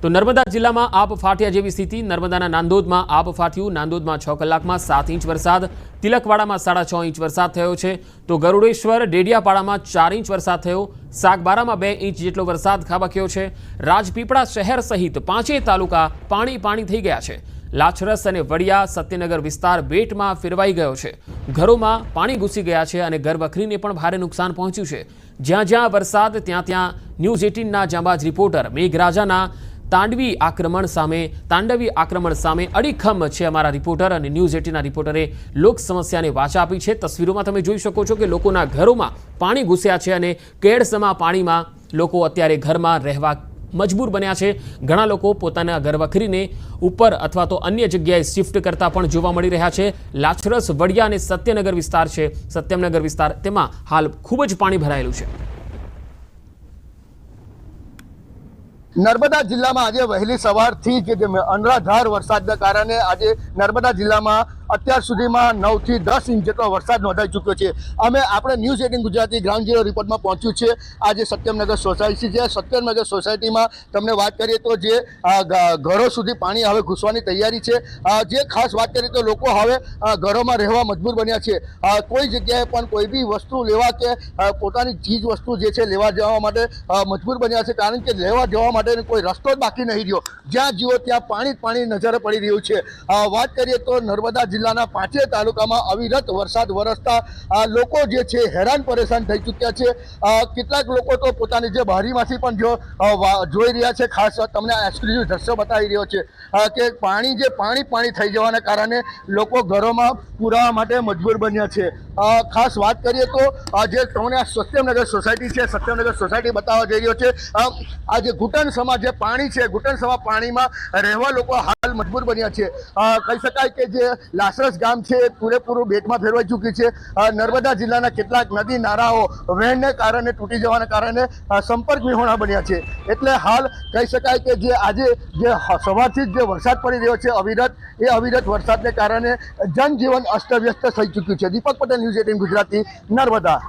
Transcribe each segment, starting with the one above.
તો નર્મદા જિલ્લામાં આબ ફાટ્યા જેવી સ્થિતિ। નર્મદાના નાંદોદમાં આબ ફાટ્યું। નાંદોદમાં 6 કલાકમાં 7 ઇંચ વરસાદ, તિલકવાડામાં 6.5 ઇંચ વરસાદ થયો છે। તો ગરુડેશ્વર ડેડિયાપાડામાં 4 ઇંચ વરસાદ થયો। સાગબારામાં 2 ઇંચ જેટલો વરસાદ ખાબક્યો છે। રાજપીપળા શહેર સહિત 5 તાલુકા પાણી થઈ ગયા છે। લાછરસ અને વડિયા સત્યનગર વિસ્તાર બેટમાં ફેરવાઈ ગયો છે। ઘરોમાં પાણી ઘૂસી ગયા છે અને ઘરવખરીને પણ ભારે નુકસાન પહોંચ્યું છે। જ્યાં જ્યાં વરસાદ ત્યાં ન્યૂઝ 18ના જાંબાજ રિપોર્ટર મેઘરાજાના તાંડવી આક્રમણ સામે અડીખમ છે અમારા રિપોર્ટર અને ન્યૂઝ 18ના રિપોર્ટરે લોક સમસ્યાને વાચા આપી છે। તસવીરોમાં તમે જોઈ શકો છો કે લોકોના ઘરોમાં પાણી ઘૂસ્યા છે અને કેડસમા પાણીમાં લોકો અત્યારે ઘરમાં રહેવા મજબૂર બન્યા છે। ઘણા લોકો પોતાના ઘરવખરીને ઉપર અથવા તો અન્ય જગ્યાએ શિફ્ટ કરતા પણ જોવા મળી રહ્યા છે। લાછરસ વડિયા અને સત્યનગર વિસ્તાર છે, સત્યમનગર વિસ્તાર, તેમાં હાલ ખૂબ જ પાણી ભરાયેલું છે। નર્મદા જિલ્લામાં આજે વહેલી સવારથી જ અનરાધાર વરસાદના કારણે આજે નર્મદા જિલ્લામાં અત્યાર સુધીમાં 9 થી 10 ઇંચ જેટલો વરસાદ નોંધાઈ ચૂક્યો છે। અમે આપણે ન્યૂઝ 18 ગુજરાતી ગ્રાઉન્ડ ઝીરો રિપોર્ટમાં પહોંચ્યું છે। આજે સત્યમનગર સોસાયટી છે। સત્યમનગર સોસાયટીમાં તમને વાત કરીએ તો જે ઘરો સુધી પાણી હવે ઘૂસવાની તૈયારી છે। જે ખાસ વાત કરીએ તો લોકો હવે ઘરોમાં રહેવા મજબૂર બન્યા છે। કોઈ જગ્યાએ પણ કોઈ બી વસ્તુ લેવા કે પોતાની ચીજ વસ્તુ જે છે લેવા જવા માટે મજબૂર બન્યા છે, કારણ કે લેવા જવા માટે કોઈ રસ્તો જ બાકી નહીં રહ્યો। જ્યાં જુઓ ત્યાં પાણી નજરે પડી રહ્યું છે। વાત કરીએ તો નર્મદા જિલ્લાના 5 તાલુકામાં અવિરત વરસાદ વરસતા લોકો જે છે હેરાન પરેશાન થઈ ચૂક્યા છે। કેટલાક લોકો તો પોતાની જે બારીમાંથી પણ જોઈ રહ્યા છે। ખાસ તમને એક્સક્લુઝિવ દ્રશ્યો બતાવી રહ્યો છે કે પાણી થઈ જવાના કારણે લોકો ઘરોમાં પુરાવા માટે મજબૂર બન્યા છે। ખાસ વાત કરીએ તો જે તમને આ સત્યમનગર સોસાયટી છે, સત્યમનગર સોસાયટી બતાવવા જઈ રહ્યો છે। આ જે ઘૂંટણસમા જે પાણી છે, ઘૂંટણસમા પાણીમાં રહેવા લોકો હાલ મજબૂર બન્યા છે। કહી શકાય કે જે લાસરસ ગામ છે પૂરેપૂરું બેટમાં ફેરવાઈ ચૂક્યું છે। નર્મદા જિલ્લાના કેટલાક નદી નાળાઓ વહેણને કારણે તૂટી જવાના કારણે સંપર્ક વિહોણા બન્યા છે। એટલે હાલ કહી શકાય કે જે આજે જે સવારથી જ જે વરસાદ પડી રહ્યો છે અવિરત વરસાદને કારણે જનજીવન અસ્તવ્યસ્ત થઈ ચૂક્યું છે। દીપક પટેલ, ન્યૂઝ 18 ગુજરાતી, નર્મદા।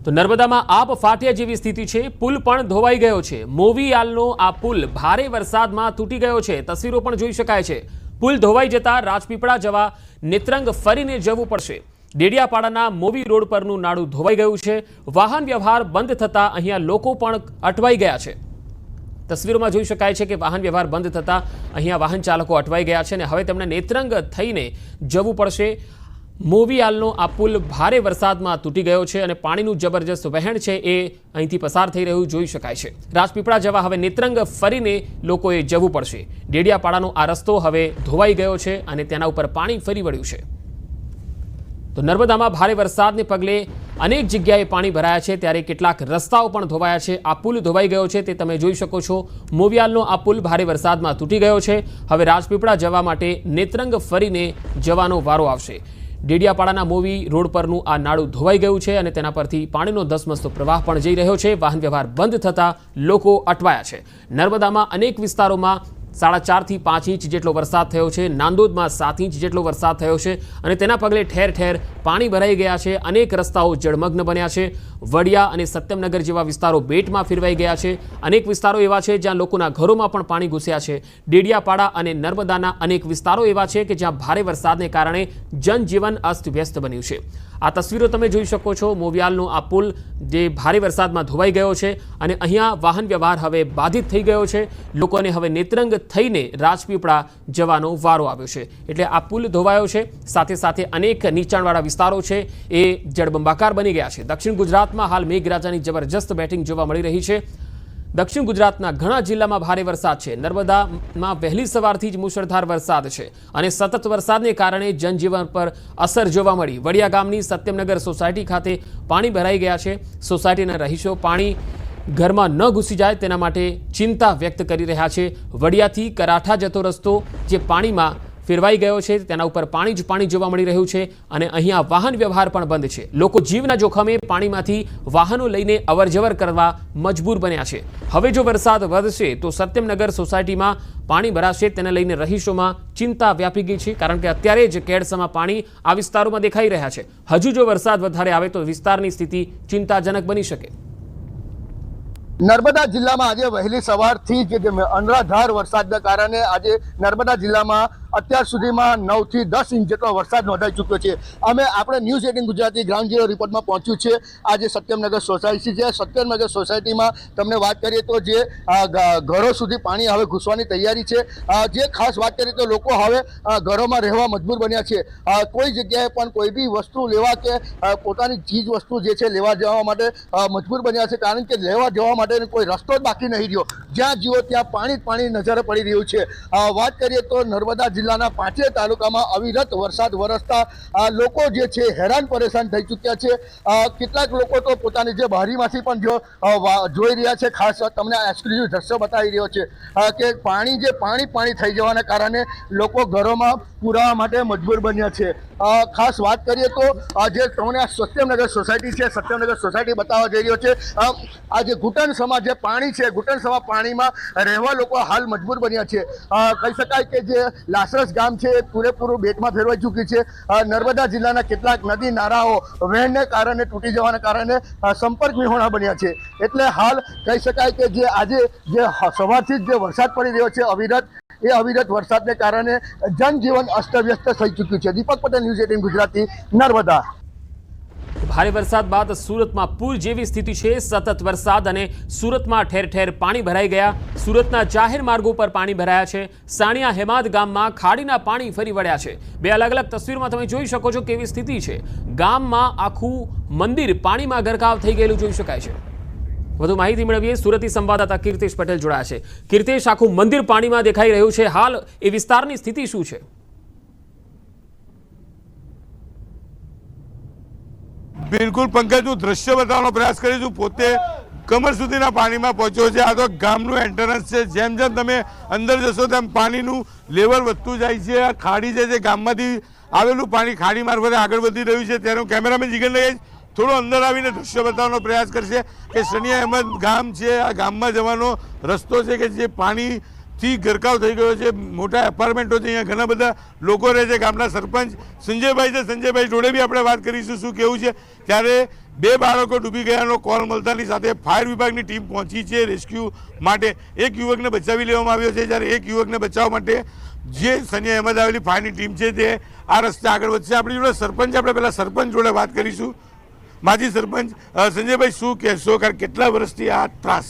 તો નર્મદામાં આબ ફાટ્યા જેવી સ્થિતિ છે। પુલ પણ ધોવાઈ ગયો છે। મોવીયાલનો આ પુલ ભારે વરસાદમાં તૂટી ગયો છે। તસવીરો પણ જોઈ શકાય છે। પુલ ધોવાઈ જતા રાજપીપળા જવા નેત્રંગ ફરીને જવું પડશે। ડેડિયાપાડાના મોવી રોડ પરનું નાળું ધોવાઈ ગયું છે। વાહન વ્યવહાર બંધ થતા અહીંયા લોકો પણ અટવાઈ ગયા છે। તસવીરોમાં જોઈ શકાય છે કે વાહન વ્યવહાર બંધ થતા અહીંયા વાહન ચાલકો અટવાઈ ગયા છે અને હવે તેમણે નેત્રંગ થઈને જવું પડશે। મોવીયાલનો આ પુલ ભારે વરસાદમાં તૂટી ગયો છે અને પાણીનું જબરજસ્ત વહેણ છે એ અહીંથી પસાર થઈ રહ્યું જોઈ શકાય છે। રાજપીપળા જવા હવે નેત્રંગ ફરીને લોકોએ જવું પડશે। ડેડિયાપાડાનો આ રસ્તો હવે ધોવાઈ ગયો છે અને તેના ઉપર પાણી ફરી વળ્યું છે। તો નર્મદામાં ભારે વરસાદને પગલે અનેક જગ્યાએ પાણી ભરાયા છે, ત્યારે કેટલાક રસ્તાઓ પણ ધોવાયા છે। આ પુલ ધોવાઈ ગયો છે તે તમે જોઈ શકો છો। મોવીયાલનો આ પુલ ભારે વરસાદમાં તૂટી ગયો છે। હવે રાજપીપળા જવા માટે નેત્રંગ ફરીને જવાનો વારો આવશે। ડેડિયાપાડાના મોવી રોડ પરનું આ નાળું ધોવાઈ ગયું છે અને તેના પરથી પાણીનો ધસમસતો પ્રવાહ પણ જઈ રહ્યો છે। વાહન વ્યવહાર બંધ થતા લોકો અટવાયા છે। નર્મદામાં અનેક વિસ્તારોમાં 4.5 થી 5 ઇંચ જેટલો વરસાદ થયો છે। નાંદોદમાં 7 ઇંચ જેટલો વરસાદ થયો છે અને તેના પગલે ઠેર ઠેર પાણી ભરાઈ ગયા છે। અનેક રસ્તાઓ જળમગ્ન બન્યા છે। વડિયા અને સત્યમનગર જેવા વિસ્તારો બેટમાં ફેરવાઈ ગયા છે। અનેક વિસ્તારો એવા છે જ્યાં લોકોના ઘરોમાં પણ પાણી ઘૂસ્યા છે। ડેડિયાપાડા અને નર્મદાના અનેક વિસ્તારો એવા છે કે જ્યાં ભારે વરસાદને કારણે જનજીવન અસ્તવ્યસ્ત બન્યું છે। આ તસવીરો તમે જોઈ શકો છો। મોવીયાલનો આ પુલ જે ભારે વરસાદમાં ધોવાઈ ગયો છે અને અહીંયા વાહન વ્યવહાર હવે બાધિત થઈ ગયો છે। લોકોને હવે નેત્રંગ થઈને રાજપીપળા જવાનો વારો આવ્યો છે। એટલે આ પુલ ધોવાયો છે, સાથે સાથે અનેક નીચાણવાળા વિસ્તારો છે એ જળબંબાકાર બની ગયા છે। દક્ષિણ ગુજરાતમાં હાલ મેઘરાજાની જબરજસ્ત બેટિંગ જોવા મળી રહી છે। દક્ષિણ ગુજરાતના ઘણા જિલ્લામાં ભારે વરસાદ છે। નર્મદામાં વહેલી સવારથી જ મુશળધાર વરસાદ છે અને સતત વરસાદને કારણે જનજીવન પર અસર જોવા મળી। વડિયા ગામની સત્યમનગર સોસાયટી ખાતે પાણી ભરાઈ ગયા છે। સોસાયટીના રહીશો પાણી ઘરમાં ન ઘૂસી જાય તેના માટે ચિંતા વ્યક્ત કરી રહ્યા છે। વડિયાથી કરાઠા જતો રસ્તો જે પાણીમાં ફેરવાઈ ગયો છે, તેના ઉપર પાણી જોવા મળી રહ્યું છે અને અહીંયા વાહન વ્યવહાર પણ બંધ છે। લોકો જીવના જોખમે પાણીમાંથી વાહનો લઈને અવરજવર કરવા મજબૂર બન્યા છે। હવે જો વરસાદ વધશે તો સત્યમનગર સોસાયટીમાં પાણી ભરાશે, તેને લઈને રહીશોમાં ચિંતા વ્યાપી ગઈ છે, કારણ કે અત્યારે જ કેડસમા પાણી આ વિસ્તારોમાં દેખાઈ રહ્યા છે। હજુ જો વરસાદ વધારે આવે તો વિસ્તારની સ્થિતિ ચિંતાજનક બની શકે। નર્મદા જિલ્લામાં આજે વહેલી સવારથી જ અનરાધાર વરસાદના કારણે આજે નર્મદા જિલ્લામાં અત્યાર સુધીમાં 9 થી 10 ઇંચ જેટલો વરસાદ નોંધાઈ ચૂક્યો છે. અમે આપણે ન્યૂઝ 18 ગુજરાતી ગ્રાઉન્ડ ઝીરો રિપોર્ટમાં પહોંચ્યું છે. આજે સત્યમનગર સોસાયટી છે. સત્યમનગર સોસાયટીમાં તમને વાત કરીએ તો જે ઘરો સુધી પાણી હવે ઘૂસવાની તૈયારી છે. જે ખાસ વાત કરીએ તો લોકો હવે ઘરોમાં રહેવા મજબૂર બન્યા છે. કોઈ જગ્યાએ પણ કોઈ બી વસ્તુ લેવા કે પોતાની ચીજ વસ્તુ જે છે લેવા જવા માટે મજબૂર બન્યા છે, કારણ કે લેવા જવા માટે કોઈ રસ્તો જ બાકી નહીં રહ્યો. જ્યાં જુઓ ત્યાં પાણી જ પાણી નજરે પડી રહ્યું છે. વાત કરીએ તો નર્મદા જિલ્લાના 5 તાલુકામાં અવિરત વરસાદ વરસતા લોકો જે છે હેરાન પરેશાન થઈ ચૂક્યા છે. કેટલાક લોકો તો પોતાની જે બારીમાંથી પણ જોઈ રહ્યા છે. ખાસ તમને એક્સક્લુઝિવ દ્રશ્ય બતાવી રહ્યો છે કે પાણી થઈ જવાના કારણે લોકો ઘરોમાં પુરાવા માટે મજબૂર બન્યા છે. ખાસ વાત કરીએ તો જે તમને આ સત્યમનગર સોસાયટી છે, સત્યમનગર સોસાયટી બતાવવા જઈ રહ્યો છે. આ જે ઘૂંટણસમાં જે પાણી છે, ઘૂંટણસમાં પાણીમાં રહેવા લોકો હાલ મજબૂર બન્યા છે. કહી શકાય કે જે લાસરસ ગામ છે એ પૂરેપૂરું બેટમાં ફેરવાઈ ચૂકી છે. નર્મદા જિલ્લાના કેટલાક નદી નાળાઓ વહેણને કારણે તૂટી જવાના કારણે સંપર્ક વિહોણા બન્યા છે. એટલે હાલ કહી શકાય કે જે આજે જે સવારથી જ જે વરસાદ પડી રહ્યો છે અવિરત વરસાદને કારણે જનજીવન અસ્તવ્યસ્ત થઈ ચૂક્યું છે. દીપક પટેલ, ન્યૂઝ 18 ગુજરાતી, નર્મદા. ભારે વરસાદ બાદ સુરતમાં પૂર જેવી સ્થિતિ છે. સતત વરસાદ અને સુરતમાં ઠેર ઠેર પાણી ભરાઈ ગયા. સુરતના જાહેર માર્ગો પર પાણી ભરાયા છે. સાણિયા હેમાદ ગામમાં ખાડીના પાણી ફરી વળ્યા છે. બે અલગ અલગ તસવીરમાં તમે જોઈ શકો છો કેવી સ્થિતિ છે. ગામમાં આખું મંદિર પાણીમાં ગરકાવ થઈ ગયેલું જોઈ શકાય છે. વધુ માહિતી મેળવીએ. સુરતથી સંવાદદાતા કીર્તિશ પટેલ જોડાયા છે. કીર્તિશ, આખું મંદિર પાણીમાં દેખાઈ રહ્યું છે. હાલ એ વિસ્તારની સ્થિતિ શું છે? બિલકુલ પંકજ, હું દ્રશ્ય બતાવવાનો પ્રયાસ કરીશું. પોતે કમર સુધીના પાણીમાં પહોંચ્યો છે. આ તો ગામનું એન્ટ્રન્સ છે. જેમ જેમ તમે અંદર જશો તેમ પાણીનું લેવલ વધતું જાય છે. આ ખાડી જે ગામમાંથી આવેલું પાણી ખાડી મારફતે આગળ વધી રહ્યું છે. ત્યારે હું કેમેરામેન જીગરને કહીશ થોડો અંદર આવીને દ્રશ્ય બતાવવાનો પ્રયાસ કરશે કે સનિયા અહેમદ ગામ છે. આ ગામમાં જવાનો રસ્તો છે કે જે પાણીથી ગરકાવ થઈ ગયો છે. મોટા એપાર્ટમેન્ટો છે. અહીંયા ઘણા બધા લોકો રહે છે. ગામના સરપંચ સંજયભાઈ છે. સંજયભાઈ જોડે બી આપણે વાત કરીશું શું કેવું છે. ત્યારે 2 બાળકો ડૂબી ગયાનો કોલ મળતાની સાથે ફાયર વિભાગની ટીમ પહોંચી છે રેસ્ક્યુ માટે. એક યુવકને બચાવી લેવામાં આવ્યો છે. જ્યારે એક યુવકને બચાવવા માટે જે સનિયા અહેમદ આવેલી ફાયરની ટીમ છે તે આ રસ્તે આગળ વધશે. આપણી જોડે સરપંચ, આપણે પહેલાં સરપંચ જોડે વાત કરીશું. માજી સરપંચ સંજયભાઈ, શું કહેશો? કારણ કેટલા વર્ષથી આ ત્રાસ?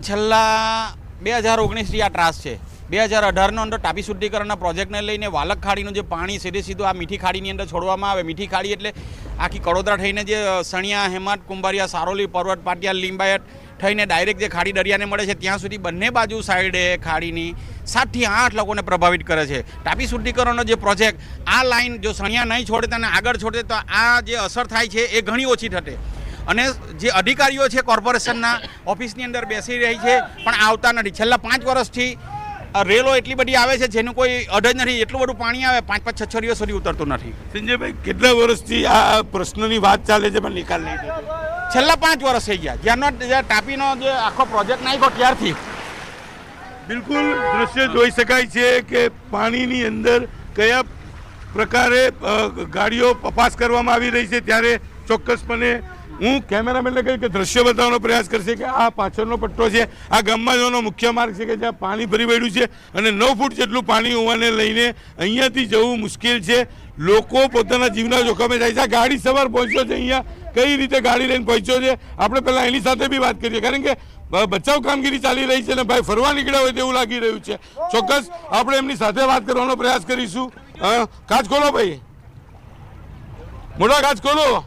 છેલ્લા 2019થી આ ત્રાસ છે. 2018નો અંદર તાપી શુદ્ધિકરણના પ્રોજેક્ટને લઈને વાલક ખાડીનું જે પાણી સીધું આ મીઠી ખાડીની અંદર છોડવામાં આવે. મીઠી ખાડી એટલે આખી કડોદરા થઈને જે સણિયા, હેમાદ, કુંભારિયા, સારોલી, પર્વત, પાટિયા, લિંબાયત થઈને ડાયરેક્ટ જે ખાડી દરિયાને મળે છે ત્યાં સુધી બંને બાજુ સાઈડે ખાડીની 7 થી 8 લોકોને પ્રભાવિત કરે છે. તાપી શુદ્ધિકરણનો જે પ્રોજેક્ટ આ લાઈન જો સણિયા નહીં છોડે અને આગળ છોડે તો આ જે અસર થાય છે એ ઘણી ઓછી થશે. અને જે અધિકારીઓ છે કોર્પોરેશનના ઓફિસની અંદર બેસી રહી છે પણ આવતા નથી. છેલ્લા 5 વર્ષથી રેલો એટલી બધી આવે છે જેનું કોઈ અડ જ નથી. એટલું બધું પાણી આવે 5-5, 6 દિવસ સુધી ઉતરતું નથી. સંજયભાઈ, કેટલા વર્ષથી આ પ્રશ્નની વાત ચાલે છે પણ નિકાલ નહીં થતો? છેલ્લા 5 વર્ષ થઈ ગયા જ્યારનો તાપીનો જે આખો પ્રોજેક્ટ નાખ્યો ત્યારથી. બિલકુલ દ્રશ્ય જોઈ શકાય છે કે પાણીની અંદર કયા પ્રકારે ગાડીઓ તપાસ કરવામાં આવી રહી છે. ત્યારે ચોક્કસપણે હું કેમેરામેનને કહ્યું કે દ્રશ્ય બતાવવાનો પ્રયાસ કરશે કે આ પાછળનો પટ્ટો છે. આ ગામમાં જવાનો મુખ્ય માર્ગ છે કે જ્યાં પાણી ભરી વળ્યું છે અને 9 ફૂટ જેટલું પાણી હોવાને લઈને અહીંયાથી જવું મુશ્કેલ છે. લોકો પોતાના જીવના જોખમે જાય છે. આ ગાડી સવાર પહોંચ્યો છે અહીંયા, કઈ રીતે ગાડી લઈને પહોંચ્યો છે આપણે પહેલાં એની સાથે બી વાત કરીએ, કારણ કે બચાવ કામગીરી ચાલી રહી છે અને ભાઈ ફરવા નીકળ્યા હોય તેવું લાગી રહ્યું છે. ચોક્કસ આપણે એમની સાથે વાત કરવાનો પ્રયાસ કરીશું. કાચ ખોલો ભાઈ, મોટા કાચ ખોલો.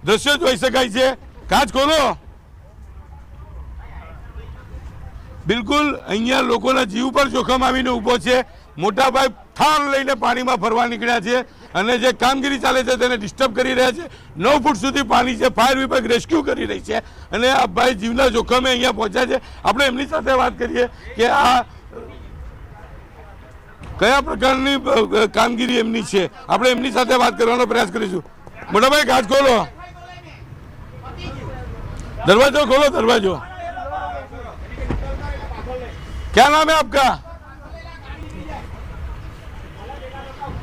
દ્રશ્ય જોઈ શકાય છે. કાચ ખોલો. બિલકુલ અહીંયા લોકોના જીવ પર જોખમ આવીને ઊભો છે. મોટા ભાઈ થાળ લઈને પાણીમાં ફરવા નીકળ્યા છે અને જે કામગીરી ચાલે છે તેને ડિસ્ટર્બ કરી રહ્યા છે. 9 ફૂટ સુધી પાણી છે. ફાયર વિભાગ રેસ્ક્યુ કરી રહી છે અને આ ભાઈ જીવના જોખમે અહીંયા પહોંચ્યા છે. આપણે એમની સાથે વાત કરીએ કે આ કયા પ્રકારની કામગીરી એમની છે. આપણે એમની સાથે વાત કરવાનો પ્રયાસ કરીશું. મોટા ભાઈ કાચ ખોલો, दरवाजा खोलो, दरवाजा. क्या नाम है आपका?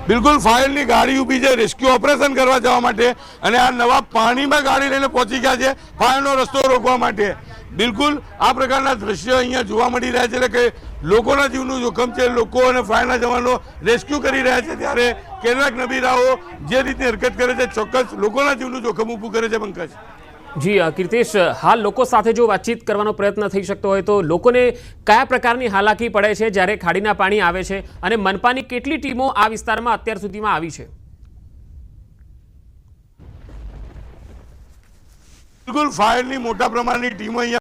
બિલકુલ ફાયરની ગાડી ઊભી છે રેસ્ક્યુ ઓપરેશન કરવા જવા માટે અને આ નવા પાણીમાં ગાડી લઈને પહોંચી ગયા છે ફાયરનો રસ્તો રોકવા માટે. બિલકુલ આ પ્રકારના દ્રશ્યો અહીંયા જોવા મળી રહ્યા છે, એટલે કે લોકોના જીવનું જોખમ છે, લોકો અને ફાયરના જવાનો રેસ્ક્યુ કરી રહ્યા છે, ત્યારે કેટલાક નબીરાઓ જે રીતની હરકત કરે છે ચોક્કસ લોકોના જીવનું જોખમ ઊભું કરે છે. પંકજ. જી કીર્તેશ, હાલ લોકો સાથે જો વાતચીત કરવાનો પ્રયત્ન થઈ શકતો હોય તો લોકોને કયા પ્રકારની હાલાકી પડે છે જ્યારે ખાડીના પાણી આવે છે, અને મનપાની કેટલી ટીમો આ વિસ્તારમાં અત્યાર સુધીમાં આવી છે? બિલકુલ ફાયરની મોટા પ્રમાણની ટીમો અહીંયા